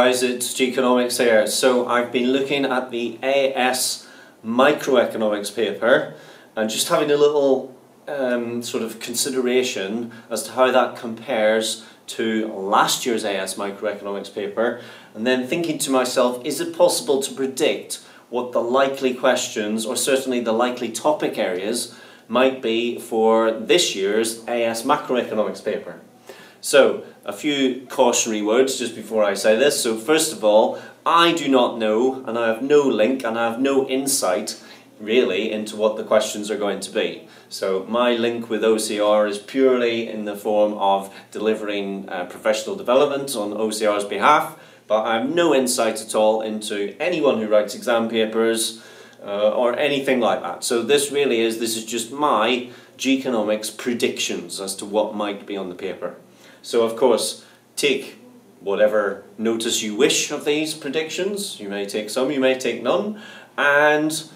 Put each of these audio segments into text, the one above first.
guys, it's Geekonomics here. So I've been looking at the AS Macroeconomics paper and just having a little sort of consideration as to how that compares to last year's AS Macroeconomics paper, and then thinking to myself, is it possible to predict what the likely questions, or certainly the likely topic areas, might be for this year's AS Macroeconomics paper? So, a few cautionary words just before I say this. So first of all, I do not know, and I have no link, and I have no insight really into what the questions are going to be. So my link with OCR is purely in the form of delivering professional development on OCR's behalf, but I have no insight at all into anyone who writes exam papers or anything like that. So this is just my Geekonomics predictions as to what might be on the paper. So of course, take whatever notice you wish of these predictions. You may take some, you may take none, and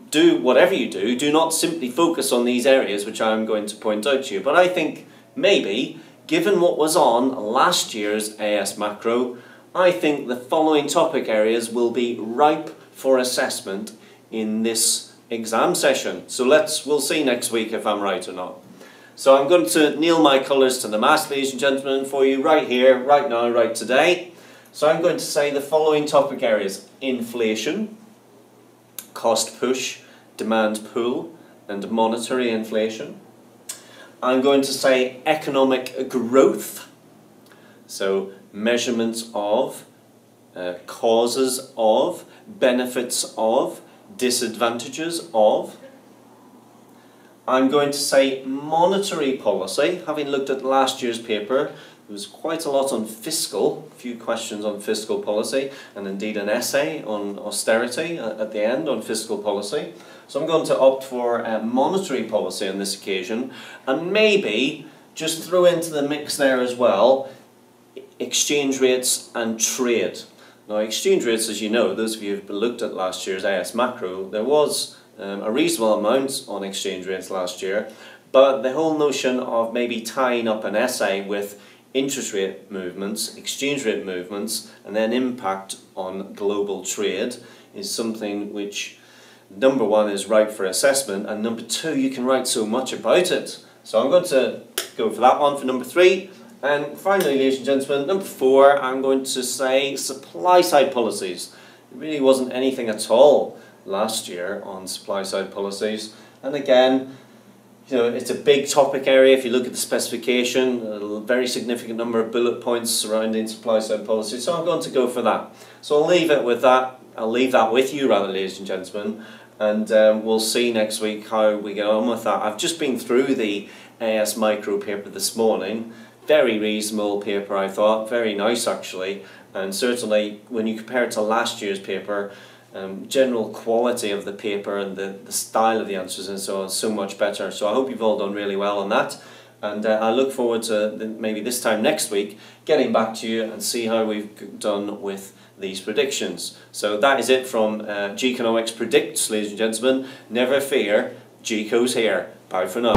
do whatever you do, do not simply focus on these areas which I'm going to point out to you. But I think maybe, given what was on last year's AS Macro, I think the following topic areas will be ripe for assessment in this exam session. So we'll see next week if I'm right or not. So I'm going to nail my colours to the mast, ladies and gentlemen, for you right here, right now, right today. So I'm going to say the following topic areas: inflation, cost push, demand pull, and monetary inflation. I'm going to say economic growth, so measurements of, causes of, benefits of, disadvantages of. I'm going to say monetary policy. Having looked at last year's paper, there was quite a lot on fiscal, a few questions on fiscal policy, and indeed an essay on austerity at the end on fiscal policy. So I'm going to opt for monetary policy on this occasion, and maybe just throw into the mix there as well exchange rates and trade. Now, exchange rates, as you know, those of you who've looked at last year's AS Macro, there was a reasonable amount on exchange rates last year, but the whole notion of maybe tying up an essay with interest rate movements, exchange rate movements, and then impact on global trade is something which, number one, is ripe for assessment, and number two, you can write so much about it. So I'm going to go for that one for number 3. And finally, ladies and gentlemen, number 4, I'm going to say supply side policies. There really wasn't anything at all last year on supply side policies, and again, you know, it's a big topic area. If you look at the specification, a very significant number of bullet points surrounding supply side policy, so I'm going to go for that. So I'll leave it with that. I'll leave that with you, rather, ladies and gentlemen, and we'll see next week how we get on with that. I've just been through the AS Micro paper this morning. Very reasonable paper, I thought, very nice actually, and certainly when you compare it to last year's paper, general quality of the paper and the style of the answers and so on is so much better. So I hope you've all done really well on that, and I look forward to maybe this time next week getting back to you and see how we've done with these predictions. So that is it from Geekonomics Predicts, ladies and gentlemen. Never fear, Geeko's here. Bye for now.